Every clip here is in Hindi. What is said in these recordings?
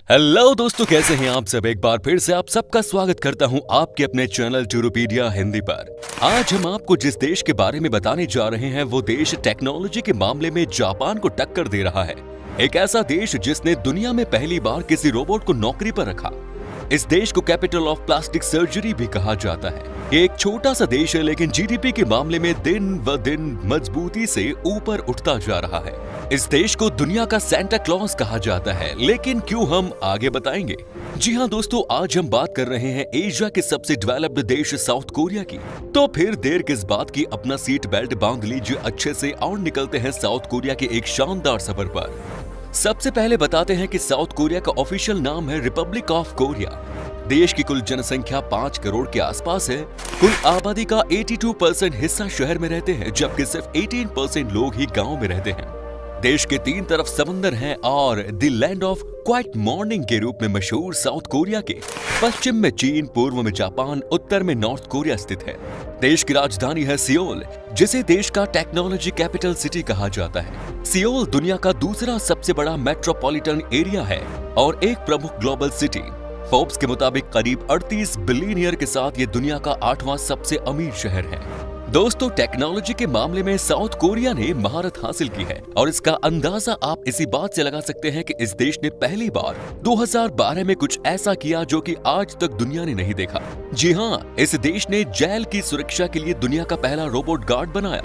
हेलो दोस्तों, कैसे हैं आप सब। एक बार फिर से आप सबका स्वागत करता हूं आपके अपने चैनल टूरूपीडिया हिंदी पर। आज हम आपको जिस देश के बारे में बताने जा रहे हैं वो देश टेक्नोलॉजी के मामले में जापान को टक्कर दे रहा है। एक ऐसा देश जिसने दुनिया में पहली बार किसी रोबोट को नौकरी पर रखा। इस देश को कैपिटल ऑफ प्लास्टिक सर्जरी भी कहा जाता है। ये एक छोटा सा देश है, लेकिन जीडीपी के मामले में दिन ब दिन मजबूती से ऊपर उठता जा रहा है। इस देश को दुनिया का सेंटा क्लॉज कहा जाता है, लेकिन क्यों, हम आगे बताएंगे। जी हाँ दोस्तों, आज हम बात कर रहे हैं एशिया के सबसे डेवलप्ड देश साउथ कोरिया की। तो फिर देर किस बात की, अपना सीट बेल्ट बांध लीजिए अच्छे से और निकलते हैं साउथ कोरिया के एक शानदार सफर पर। सबसे पहले बताते हैं कि साउथ कोरिया का ऑफिशियल नाम है रिपब्लिक ऑफ कोरिया। देश की कुल जनसंख्या 5 करोड़ के आसपास है। कुल आबादी का 82% हिस्सा शहर में रहते हैं, जबकि सिर्फ 18% लोग ही गांव में रहते हैं। देश के 3 तरफ समंदर हैं और the land of quite morning के रूप में मशहूर साउथ कोरिया के पश्चिम में चीन, पूर्व में जापान, उत्तर में नॉर्थ कोरिया स्थित है। देश की राजधानी है सियोल, जिसे देश का टेक्नोलॉजी कैपिटल सिटी कहा जाता है। सियोल दुनिया का दूसरा सबसे बड़ा मेट्रोपॉलिटन एरिया है और एक प्रमुख ग्लोबल सिटी। फोर्ब्स के मुताबिक करीब 38 बिलियनियर के साथ ये दुनिया का 8वां सबसे अमीर शहर है। दोस्तों, टेक्नोलॉजी के मामले में साउथ कोरिया ने महारत हासिल की है और इसका अंदाजा आप इसी बात से लगा सकते हैं कि इस देश ने पहली बार 2012 में कुछ ऐसा किया जो कि आज तक दुनिया ने नहीं देखा। जी हाँ, इस देश ने जेल की सुरक्षा के लिए दुनिया का पहला रोबोट गार्ड बनाया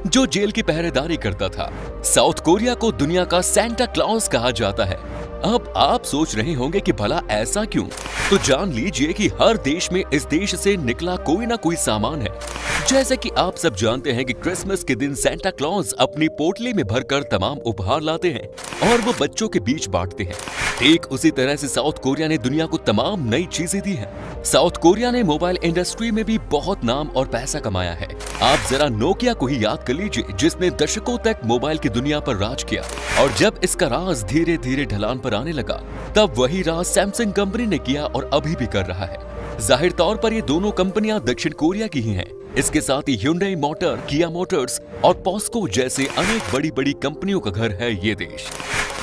जो जेल की पहरेदारी करता था। साउथ कोरिया को दुनिया का सेंटा क्लॉज कहा जाता है। अब आप सोच रहे होंगे कि भला ऐसा क्यों? तो जान लीजिए कि हर देश में इस देश से निकला कोई ना कोई सामान है। जैसे कि आप सब जानते हैं कि क्रिसमस के दिन सेंटा क्लॉज अपनी पोटली में भरकर तमाम उपहार लाते हैं और वो बच्चों के बीच बांटते हैं। ठीक उसी तरह से साउथ कोरिया ने दुनिया को तमाम नई चीजें दी हैं। साउथ कोरिया ने मोबाइल इंडस्ट्री में भी बहुत नाम और पैसा कमाया है। आप जरा नोकिया को ही याद कर लीजिए, जिसने दशकों तक मोबाइल की दुनिया पर राज किया, और जब इसका राज धीरे धीरे ढलान पर आने लगा, तब वही राज सैमसंग कंपनी ने किया और अभी भी कर रहा है। जाहिर तौर पर ये दोनों कंपनियां दक्षिण कोरिया की ही हैं। इसके साथ ही Hyundai मोटर, किया मोटर्स और पॉस्को जैसे अनेक बड़ी बड़ी कंपनियों का घर है ये देश।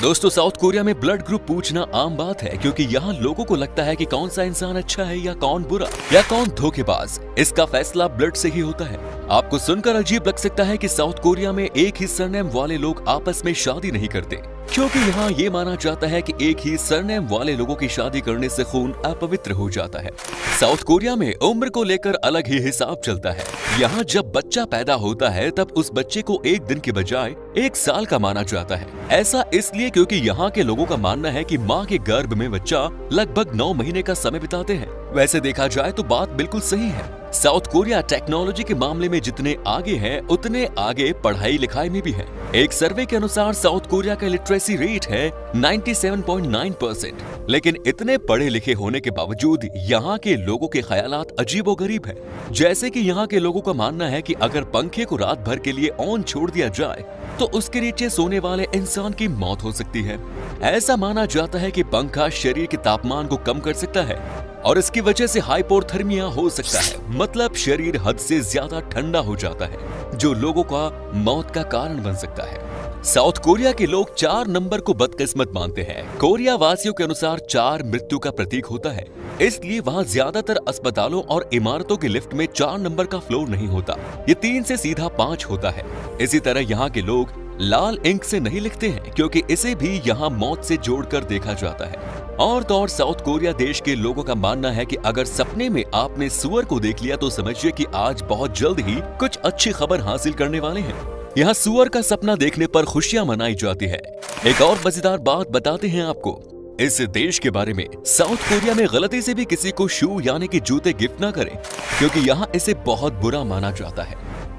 दोस्तों, साउथ कोरिया में ब्लड ग्रुप पूछना आम बात है, क्योंकि यहाँ लोगों को लगता है कि कौन सा इंसान अच्छा है या कौन बुरा या कौन धोखेबाज। इसका फैसला ब्लड से ही होता है। आपको सुनकर अजीब लग सकता है कि साउथ कोरिया में एक ही सरनेम वाले लोग आपस में शादी नहीं करते, क्योंकि यहाँ ये माना जाता है कि एक ही सरनेम वाले लोगों की शादी करने से खून अपवित्र हो जाता है। साउथ कोरिया में उम्र को लेकर अलग ही हिसाब चलता है। यहाँ जब बच्चा पैदा होता है तब उस बच्चे को 1 दिन के बजाय 1 साल का माना जाता है। ऐसा इसलिए क्योंकि यहाँ के लोगों का मानना है कि माँ के गर्भ में बच्चा लगभग 9 महीने का समय बिताते हैं। वैसे देखा जाए तो बात बिल्कुल सही है। साउथ कोरिया टेक्नोलॉजी के मामले में जितने आगे है, उतने आगे पढ़ाई लिखाई में भी है। एक सर्वे के अनुसार साउथ कोरिया का लिटरेसी रेट है 97.9%। लेकिन इतने पढ़े लिखे होने के बावजूद यहाँ के लोगों के ख्यालात अजीबोगरीब है। जैसे कि यहाँ के लोगों का मानना है कि अगर पंखे को रात भर के लिए ऑन छोड़ दिया जाए तो उसके नीचे सोने वाले इंसान की मौत हो सकती है। ऐसा माना जाता है कि पंखा शरीर के तापमान को कम कर सकता है और इसकी वजह से हाइपोथर्मिया हो सकता है, मतलब शरीर हद से ज्यादा ठंडा हो जाता है, जो लोगों का मौत का कारण बन सकता है। साउथ कोरिया के लोग 4 नंबर को बदकिस्मत मानते हैं। कोरिया वासियों के अनुसार 4 मृत्यु का प्रतीक होता है, इसलिए वहाँ ज्यादातर अस्पतालों और इमारतों के लिफ्ट में 4 नंबर का फ्लोर नहीं होता। ये 3 से सीधा 5 होता है। इसी तरह यहाँ के लोग लाल इंक से नहीं लिखते हैं, क्योंकि इसे भी यहाँ मौत से जोड़कर देखा जाता है। और तो और साउथ कोरिया देश के लोगों का मानना है कि अगर सपने में आपने सुअर को देख लिया तो समझिए कि आज बहुत जल्द ही कुछ अच्छी खबर हासिल करने वाले हैं। यहाँ सुअर का सपना देखने पर खुशियां मनाई जाती है। एक और मजेदार बात बताते हैं आपको इस देश के बारे में। साउथ कोरिया में गलती से भी किसी को शू यानी कि जूते गिफ्ट ना करें, क्योंकि यहाँ इसे बहुत बुरा माना जाता है।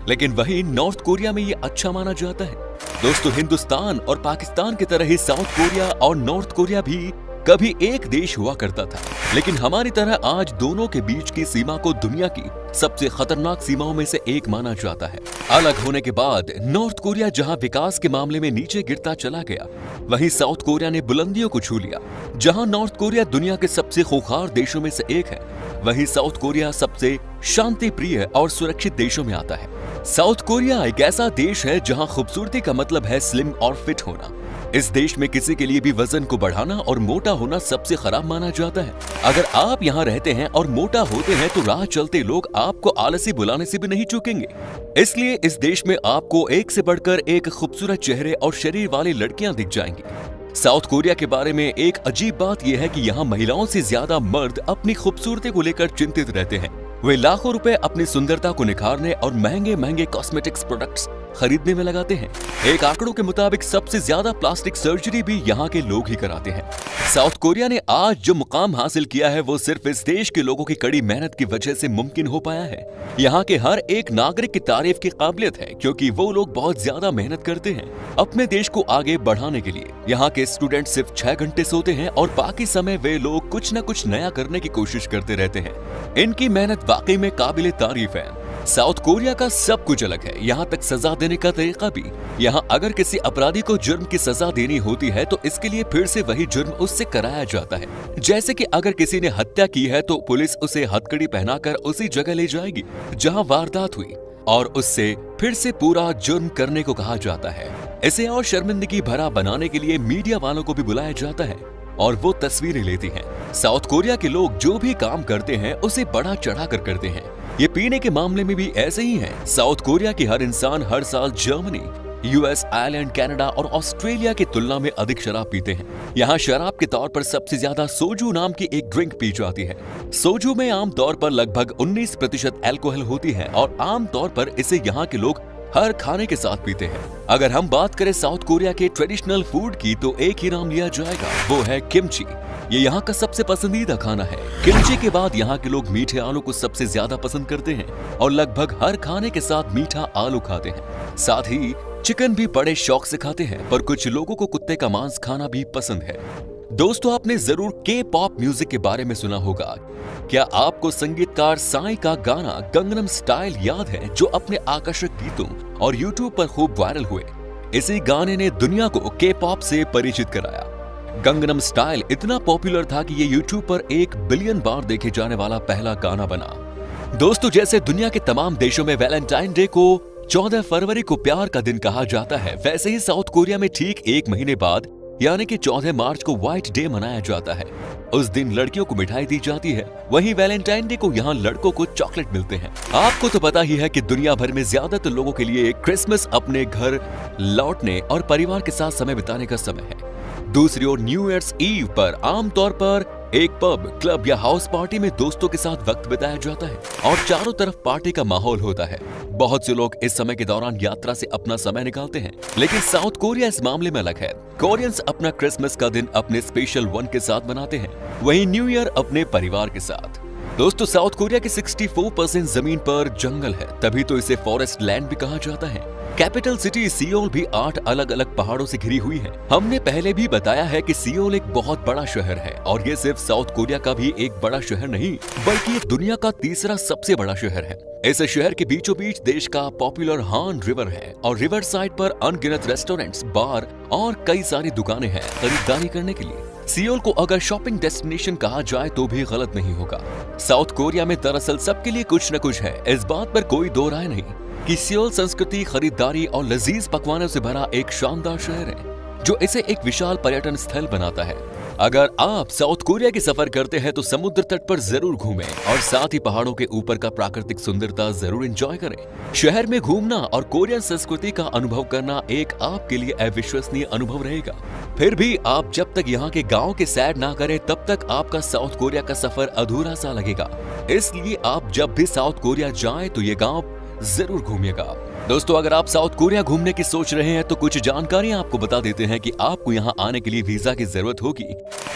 लेकिन वहीं नॉर्थ कोरिया में ये अच्छा माना जाता है। दोस्तों, हिंदुस्तान और पाकिस्तान की तरह ही साउथ कोरिया और नॉर्थ कोरिया भी कभी एक देश हुआ करता था, लेकिन हमारी तरह आज दोनों के बीच की सीमा को दुनिया की सबसे खतरनाक सीमाओं में से एक माना जाता है। अलग होने के बाद नॉर्थ कोरिया जहां विकास के मामले में नीचे गिरता चला गया, वहीं साउथ कोरिया ने बुलंदियों को छू लिया। जहां नॉर्थ कोरिया दुनिया के सबसे खूंखार देशों में से एक है, वहीं साउथ कोरिया सबसे शांति प्रिय और सुरक्षित देशों में आता है। साउथ कोरिया एक ऐसा देश है जहां खूबसूरती का मतलब है स्लिम और फिट होना। इस देश में किसी के लिए भी वजन को बढ़ाना और मोटा होना सबसे खराब माना जाता है। अगर आप यहाँ रहते हैं और मोटा होते हैं तो राह चलते लोग आपको आलसी बुलाने से भी नहीं चूकेंगे। इसलिए इस देश में आपको एक से बढ़कर एक खूबसूरत चेहरे और शरीर वाली लड़कियां दिख जाएंगी। साउथ कोरिया के बारे में एक अजीब बात यह है कि यहाँ महिलाओं से ज्यादा मर्द अपनी खूबसूरती को लेकर चिंतित रहते हैं। वे लाखों रुपए अपनी सुंदरता को निखारने और महंगे महंगे कॉस्मेटिक्स प्रोडक्ट्स खरीदने में लगाते हैं। एक आंकड़ों के मुताबिक सबसे ज्यादा प्लास्टिक सर्जरी भी यहाँ के लोग ही कराते हैं। साउथ कोरिया ने आज जो मुकाम हासिल किया है वो सिर्फ इस देश के लोगों की कड़ी मेहनत की वजह से मुमकिन हो पाया है। यहाँ के हर एक नागरिक की तारीफ की काबिलियत है, क्योंकि वो लोग बहुत ज्यादा मेहनत करते हैं अपने देश को आगे बढ़ाने के लिए। यहाँ के स्टूडेंट सिर्फ 6 घंटे सोते हैं और बाकी समय वे लोग कुछ न कुछ नया करने की कोशिश करते रहते हैं। इनकी मेहनत वाकई में काबिले तारीफ है। साउथ कोरिया का सब कुछ अलग है, यहाँ तक सजा देने का तरीका भी। यहाँ अगर किसी अपराधी को जुर्म की सजा देनी होती है तो इसके लिए फिर से वही जुर्म उससे कराया जाता है। जैसे कि अगर किसी ने हत्या की है तो पुलिस उसे हथकड़ी पहनाकर उसी जगह ले जाएगी जहाँ वारदात हुई और उससे फिर से पूरा जुर्म करने को कहा जाता है। इसे और शर्मिंदगी भरा बनाने के लिए मीडिया वालों को भी बुलाया जाता है और वो तस्वीरें लेती हैं। साउथ कोरिया के लोग जो भी काम करते हैं उसे बड़ा चढ़ा कर करते हैं। ये पीने के मामले में भी ऐसे ही है। साउथ कोरिया की हर इंसान हर साल जर्मनी, यूएस, आयरलैंड, कनाडा और ऑस्ट्रेलिया की तुलना में अधिक शराब पीते हैं। यहाँ शराब के तौर पर सबसे ज्यादा सोजू नाम की एक ड्रिंक पी जाती है। सोजू में आमतौर पर लगभग 19% अल्कोहल होती है और आमतौर पर इसे यहाँ के लोग हर खाने के साथ पीते हैं। अगर हम बात करें साउथ कोरिया के ट्रेडिशनल फूड की तो एक ही नाम लिया जाएगा, वो है किमची। ये यहाँ का सबसे पसंदीदा खाना है। किमची के बाद यहाँ के लोग मीठे आलू को सबसे ज्यादा पसंद करते हैं और लगभग हर खाने के साथ मीठा आलू खाते हैं। साथ ही चिकन भी बड़े शौक से खाते हैं, पर कुछ लोगों को कुत्ते का मांस खाना भी पसंद है। दोस्तों, आपने जरूर के पॉप म्यूजिक के बारे में सुना होगा। क्या आपको संगीतकार साई का गाना गंगनम स्टाइल याद है, जो अपने आकर्षक गीतों और यूट्यूब पर खूब वायरल हुए? इसी गाने ने दुनिया को के पॉप से परिचित कराया। गंगनम स्टाइल इतना पॉपुलर था कि ये यूट्यूब पर 1 बिलियन बार देखे जाने वाला पहला गाना बना। दोस्तों, जैसे दुनिया के तमाम देशों में वैलेंटाइन डे को 14 फरवरी को प्यार का दिन कहा जाता है, वैसे ही साउथ कोरिया में ठीक 1 महीने बाद यानी कि 14 मार्च को व्हाइट डे मनाया जाता है। उस दिन लड़कियों को मिठाई दी जाती है। वहीं वैलेंटाइन डे को यहाँ लड़कों को चॉकलेट मिलते हैं। आपको तो पता ही है कि दुनिया भर में ज्यादातर लोगों के लिए क्रिसमस अपने घर लौटने और परिवार के साथ समय बिताने का समय है। दूसरी ओर न्यू ईयर्स ईव पर आमतौर पर एक पब, क्लब या हाउस पार्टी में दोस्तों के साथ वक्त बिताया जाता है और चारों तरफ पार्टी का माहौल होता है। बहुत से लोग इस समय के दौरान यात्रा से अपना समय निकालते हैं, लेकिन साउथ कोरिया इस मामले में अलग है। कोरियंस अपना क्रिसमस का दिन अपने स्पेशल वन के साथ मनाते हैं, वहीं न्यू ईयर अपने परिवार के साथ। दोस्तों, साउथ कोरिया की 64% जमीन पर जंगल है, तभी तो इसे फॉरेस्ट लैंड भी कहा जाता है। कैपिटल सिटी सियोल भी 8 अलग अलग पहाड़ों से घिरी हुई है। हमने पहले भी बताया है कि सियोल एक बहुत बड़ा शहर है और ये सिर्फ साउथ कोरिया का भी एक बड़ा शहर नहीं, बल्कि ये दुनिया का तीसरा सबसे बड़ा शहर है। इस शहर के बीचों बीच देश का पॉपुलर हान रिवर है और रिवर साइड पर अनगिनत रेस्टोरेंट्स, बार और कई सारी दुकानें हैं खरीदारी करने के लिए। सियोल को अगर शॉपिंग डेस्टिनेशन कहा जाए तो भी गलत नहीं होगा। साउथ कोरिया में दरअसल सबके लिए कुछ न कुछ है, इस बात पर कोई दो राय नहीं कि सियोल संस्कृति, खरीदारी और लजीज पकवानों से भरा एक शानदार शहर है, जो इसे एक विशाल पर्यटन स्थल बनाता है। अगर आप साउथ कोरिया की सफर करते हैं तो समुद्र तट पर जरूर घूमें और साथ ही पहाड़ों के ऊपर का प्राकृतिक सुंदरता जरूर एंजॉय करें। शहर में घूमना और कोरियन संस्कृति का अनुभव करना एक आपके लिए अविश्वसनीय अनुभव रहेगा। फिर भी आप जब तक यहाँ के गाँव के सैर ना करें तब तक आपका साउथ कोरिया का सफर अधूरा सा लगेगा। इसलिए आप जब भी साउथ कोरिया जाएं तो ये गाँव जरूर घूमिएगा। दोस्तों, अगर आप साउथ कोरिया घूमने की सोच रहे हैं तो कुछ जानकारियां आपको बता देते हैं कि आपको यहां आने के लिए वीजा की जरूरत होगी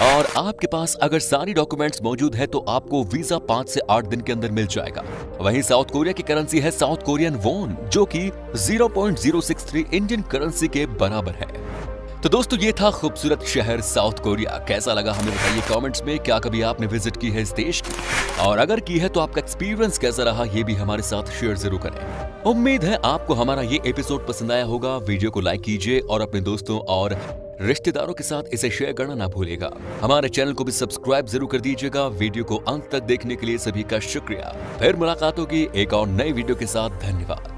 और आपके पास अगर सारी डॉक्यूमेंट्स मौजूद है तो आपको वीजा 5 से 8 दिन के अंदर मिल जाएगा। वहीं साउथ कोरिया की करेंसी है साउथ कोरियन वॉन, जो कि 0.063 इंडियन करेंसी के बराबर है। तो दोस्तों, ये था खूबसूरत शहर साउथ कोरिया। कैसा लगा हमें बताइए कमेंट्स में। क्या कभी आपने विजिट की है इस देश की, और अगर की है तो आपका एक्सपीरियंस कैसा रहा ये भी हमारे साथ शेयर जरूर करें। उम्मीद है आपको हमारा ये एपिसोड पसंद आया होगा। वीडियो को लाइक कीजिए और अपने दोस्तों और रिश्तेदारों के साथ इसे शेयर करना ना भूलिएगा। हमारे चैनल को भी सब्सक्राइब जरूर कर दीजिएगा। वीडियो को अंत तक देखने के लिए सभी का शुक्रिया। फिर मुलाकात होगी एक और नई वीडियो के साथ। धन्यवाद।